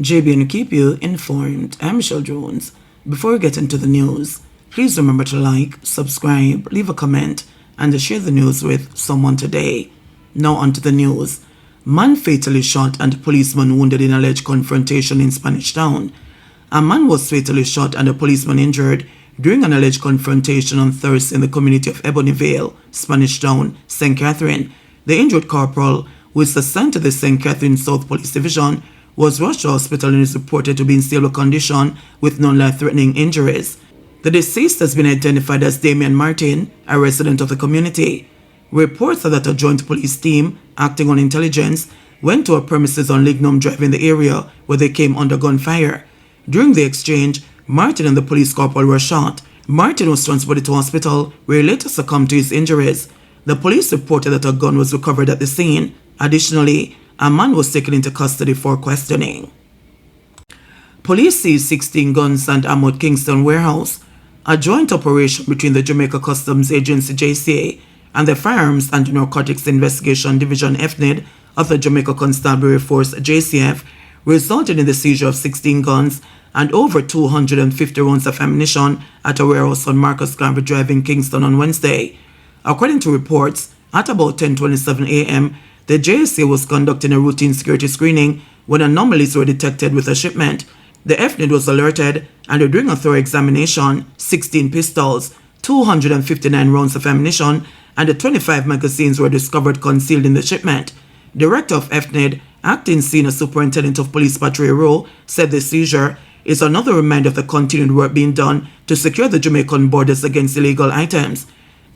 JBNN keep you informed. I'm Michelle Jones. Before we get into the news, please remember to like, subscribe, leave a comment, and to share the news with someone today. Now onto the news. Man fatally shot and policeman wounded in alleged confrontation in Spanish Town. A man was fatally shot and a policeman injured during an alleged confrontation on Thursday in the community of Ebonyvale, Spanish Town, St. Catherine. The injured corporal, who is assigned to the St. Catherine South Police Division, was rushed to hospital and is reported to be in stable condition with non-life-threatening injuries. The deceased has been identified as Damian Martin, a resident of the community. Reports are that a joint police team, acting on intelligence, went to a premises on Lignum Drive in the area where they came under gunfire. During the exchange, Martin and the police corporal were shot. Martin was transported to hospital where he later succumbed to his injuries. The police reported that a gun was recovered at the scene. Additionally, a man was taken into custody for questioning. Police seized 16 guns and ammo at Kingston warehouse. A joint operation between the Jamaica Customs Agency JCA and the Firearms and Narcotics Investigation Division FNID of the Jamaica Constabulary Force JCF resulted in the seizure of 16 guns and over 250 rounds of ammunition at a warehouse on Marcus Garvey Drive in Kingston on Wednesday. According to reports, at about 10:27 a.m., the JSA was conducting a routine security screening when anomalies were detected with a shipment. The FNID was alerted, and during a thorough examination, 16 pistols, 259 rounds of ammunition, and 25 magazines were discovered concealed in the shipment. Director of FNID, Acting Senior Superintendent of Police Patricia Rowe, said the seizure is another reminder of the continued work being done to secure the Jamaican borders against illegal items.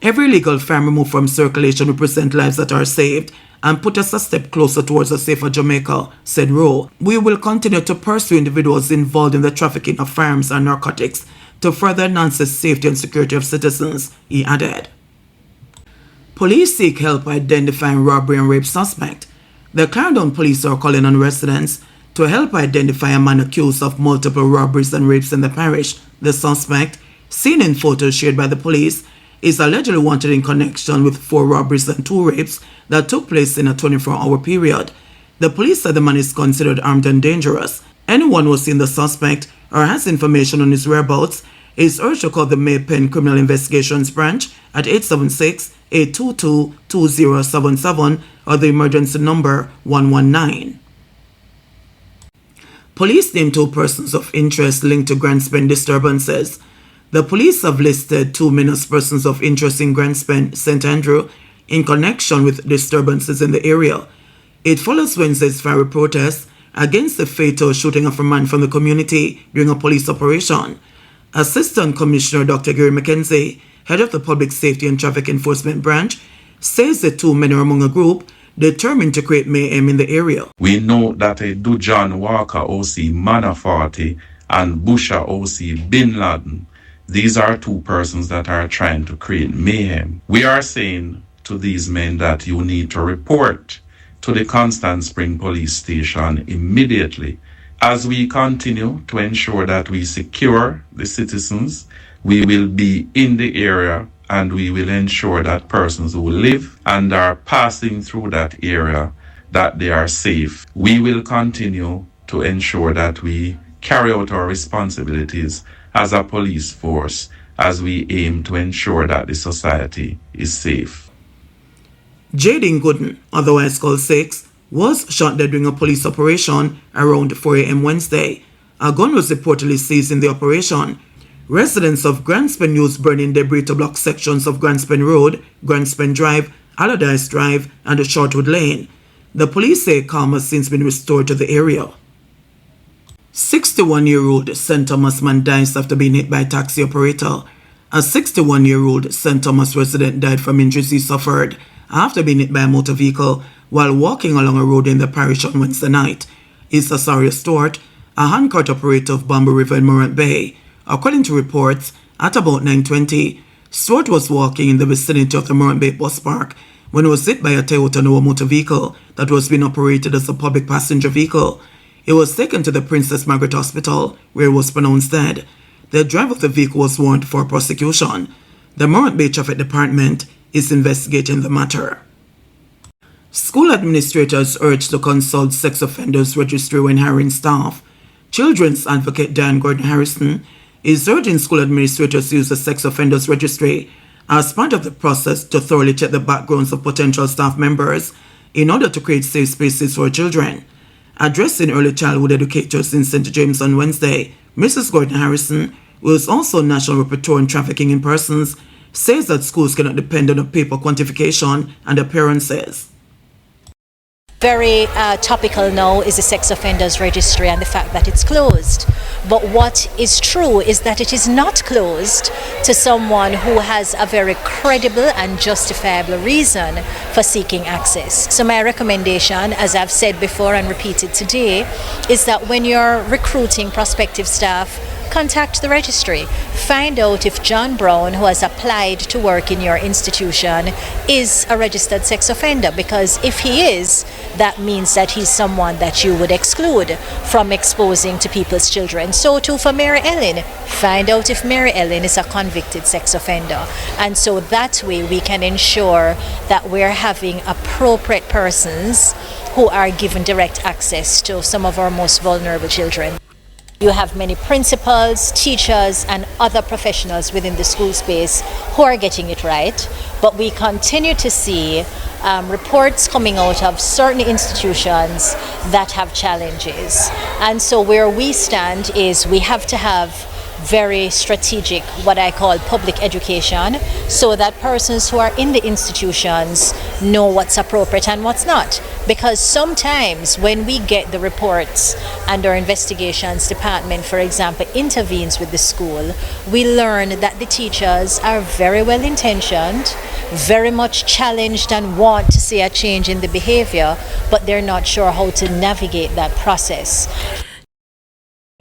Every illegal firearm removed from circulation represents lives that are saved and put us a step closer towards a safer Jamaica, said Rowe. We will continue to pursue individuals involved in the trafficking of firearms and narcotics to further enhance the safety and security of citizens, he added. Police seek help identifying robbery and rape suspect. The Clarendon police are calling on residents to help identify a man accused of multiple robberies and rapes in the parish. The suspect, seen in photos shared by the police, is allegedly wanted in connection with 4 robberies and 2 rapes that took place in a 24-hour period. The police said the man is considered armed and dangerous. Anyone who has seen the suspect or has information on his whereabouts is urged to call the May Pen Criminal Investigations Branch at 876-822-2077 or the emergency number 119. Police named 2 persons of interest linked to grand spend disturbances. The police have listed 2 minus persons of interest in Grand Spend, St. Andrew, in connection with disturbances in the area. It follows Wednesday's fiery protest against the fatal shooting of a man from the community during a police operation. Assistant Commissioner Dr. Gary McKenzie, head of the Public Safety and Traffic Enforcement Branch, says the 2 men are among a group determined to create mayhem in the area. We know that a Dujan Walker OC Manafati and Busha OC Bin Laden, these are 2 persons that are trying to create mayhem. We are saying to these men that you need to report to the Constant Spring Police Station immediately. As we continue to ensure that we secure the citizens, we will be in the area and we will ensure that persons who live and are passing through that area, that they are safe. We will continue to ensure that we carry out our responsibilities as a police force as we aim to ensure that the society is safe. Jaden Gooden, otherwise called Six, was shot dead during a police operation around 4 a.m. Wednesday. A gun was reportedly seized in the operation. Residents of Grand Spend used burning debris to block sections of Grand Spend Road, Grand Spend Drive, Allardyce Drive, and the Shortwood Lane. The police say calm has since been restored to the area. 61-year-old St. Thomas man dies after being hit by a taxi operator. A 61-year-old St. Thomas resident died from injuries he suffered after being hit by a motor vehicle while walking along a road in the parish on Wednesday night. Issa Stewart, a handcart operator of Bamboo River in Morant Bay. According to reports, at about 9:20, Stewart was walking in the vicinity of the Morant Bay bus park when he was hit by a Toyota Noah motor vehicle that was being operated as a public passenger vehicle. He was taken to the Princess Margaret Hospital, where he was pronounced dead. The driver of the vehicle was warranted for prosecution. The Morant Bay Traffic Department is investigating the matter. School administrators urged to consult sex offenders registry when hiring staff. Children's advocate Dan Gordon Harrison is urging school administrators to use the sex offenders registry as part of the process to thoroughly check the backgrounds of potential staff members in order to create safe spaces for children. Addressing early childhood educators in St. James on Wednesday, Mrs. Gordon Harrison, who is also National Rapporteur on Trafficking in Persons, says that schools cannot depend on a paper quantification and appearances. Very topical now is the sex offenders registry and the fact that it's closed. But what is true is that it is not closed to someone who has a very credible and justifiable reason for seeking access. So my recommendation, as I've said before and repeated today, is that when you're recruiting prospective staff, contact the registry. Find out if John Brown, who has applied to work in your institution, is a registered sex offender, because if he is, that means that he's someone that you would exclude from exposing to people's children. So too for Mary Ellen. Find out if Mary Ellen is a convicted sex offender. And so that way we can ensure that we're having appropriate persons who are given direct access to some of our most vulnerable children. You have many principals, teachers, and other professionals within the school space who are getting it right, but we continue to see reports coming out of certain institutions that have challenges. And so where we stand is we have to have very strategic, what I call public education, so that persons who are in the institutions know what's appropriate and what's not. Because sometimes when we get the reports and our investigations department, for example, intervenes with the school, we learn that the teachers are very well intentioned, very much challenged and want to see a change in the behavior, but they're not sure how to navigate that process.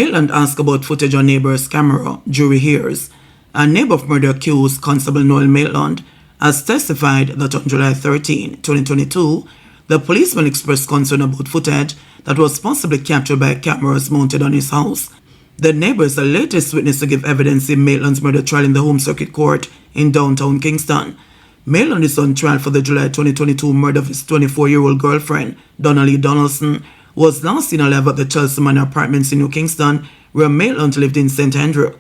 Mland asked about footage on neighbor's camera, jury hears. A neighbor of murder accused Constable Noel Mland has testified that on July 13, 2022, the policeman expressed concern about footage that was possibly captured by cameras mounted on his house. The neighbor is the latest witness to give evidence in Mland's murder trial in the Home Circuit Court in downtown Kingston. Mland is on trial for the July 2022 murder of his 24-year-old girlfriend, Donnelly Donaldson, was last seen alive at the Chelsea Manor Apartments in New Kingston, where Mland lived in St. Andrew.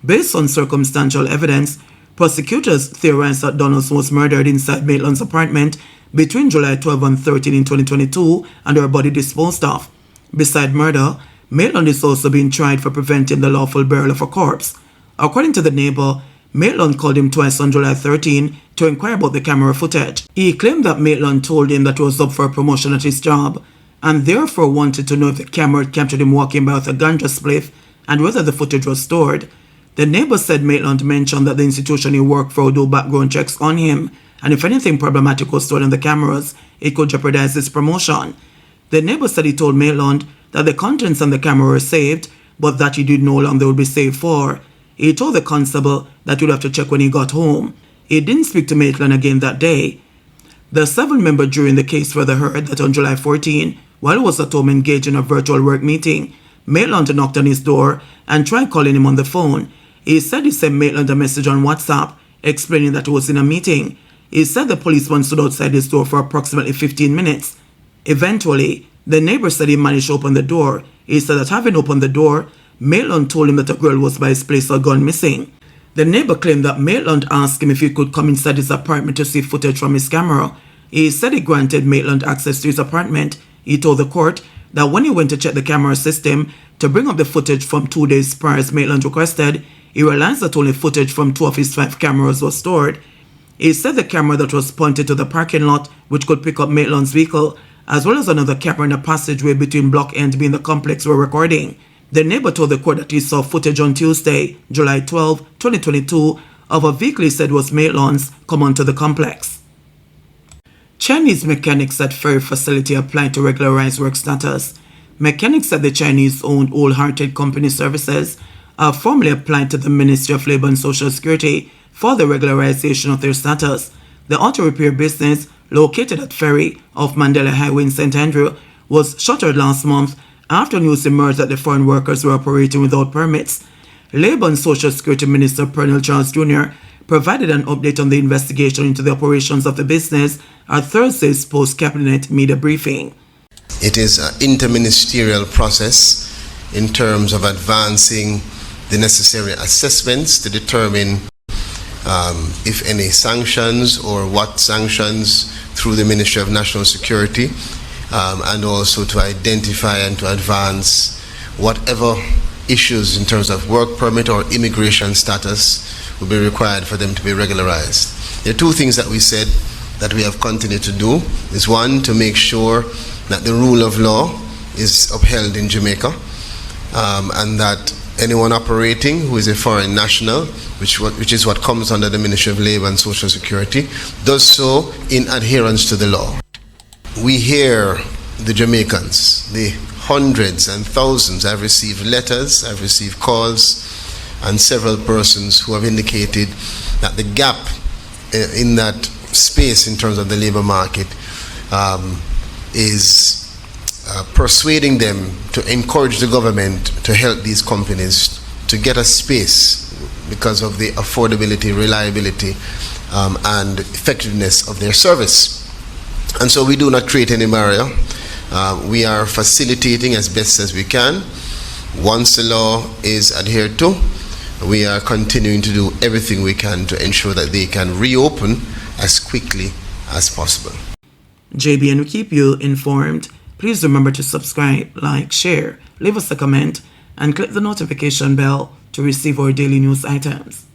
Based on circumstantial evidence, prosecutors theorized that Donaldson was murdered inside Mland's apartment between July 12 and 13 in 2022 and her body disposed of. Beside murder, Mland is also being tried for preventing the lawful burial of a corpse. According to the neighbor, Mland called him twice on July 13 to inquire about the camera footage. He claimed that Mland told him that he was up for a promotion at his job and therefore wanted to know if the camera captured him walking by with a ganja spliff and whether the footage was stored. The neighbor said Mland mentioned that the institution he worked for would do background checks on him, and if anything problematic was stored on the cameras, it could jeopardize his promotion. The neighbor said he told Mland that the contents on the camera were saved, but that he didn't know how long they would be saved for. He told the constable that he would have to check when he got home. He didn't speak to Mland again that day. The 7-member jury in the case further heard that on July 14, while he was at home engaged in a virtual work meeting, Mland knocked on his door and tried calling him on the phone. He said he sent Mland a message on WhatsApp explaining that he was in a meeting. He said the policeman stood outside his door for approximately 15 minutes. Eventually, the neighbor said he managed to open the door. He said that having opened the door, Mland told him that a girl was by his place or gone missing. The neighbor claimed that Mland asked him if he could come inside his apartment to see footage from his camera. He said he granted Mland access to his apartment. He told the court that when he went to check the camera system to bring up the footage from 2 days prior as Mland requested, he realized that only footage from 2 of his 5 cameras was stored. He said the camera that was pointed to the parking lot, which could pick up Mland's vehicle, as well as another camera in the passageway between Block End being the complex were recording. The neighbor told the court that he saw footage on Tuesday, July 12, 2022, of a vehicle he said was Mland's come onto the complex. Chinese mechanics at ferry facility applied to regularize work status. Mechanics at the Chinese-owned Wholehearted Company Services have formally applied to the Ministry of Labour and Social Security for the regularization of their status. The auto repair business, located at ferry off Mandela Highway in St. Andrew, was shuttered last month after news emerged that the foreign workers were operating without permits. Labour and Social Security Minister Pernell Charles Jr. provided an update on the investigation into the operations of the business at Thursday's post-cabinet media briefing. It is an interministerial process in terms of advancing the necessary assessments to determine if any sanctions or what sanctions through the Ministry of National Security, and also to identify and to advance whatever issues in terms of work permit or immigration status will be required for them to be regularized. There are two things that we said that we have continued to do. Is one, to make sure that the rule of law is upheld in Jamaica, and that anyone operating who is a foreign national, which is what comes under the Ministry of Labour and Social Security, does so in adherence to the law. We hear the Jamaicans, the hundreds and thousands. I've received letters, I've received calls, and several persons who have indicated that the gap in that space in terms of the labor market is persuading them to encourage the government to help these companies to get a space because of the affordability, reliability, and effectiveness of their service. And so we do not create any barrier. We are facilitating as best as we can. Once the law is adhered to, we are continuing to do everything we can to ensure that they can reopen as quickly as possible. JBN will keep you informed. Please remember to subscribe, like, share, leave us a comment, and click the notification bell to receive our daily news items.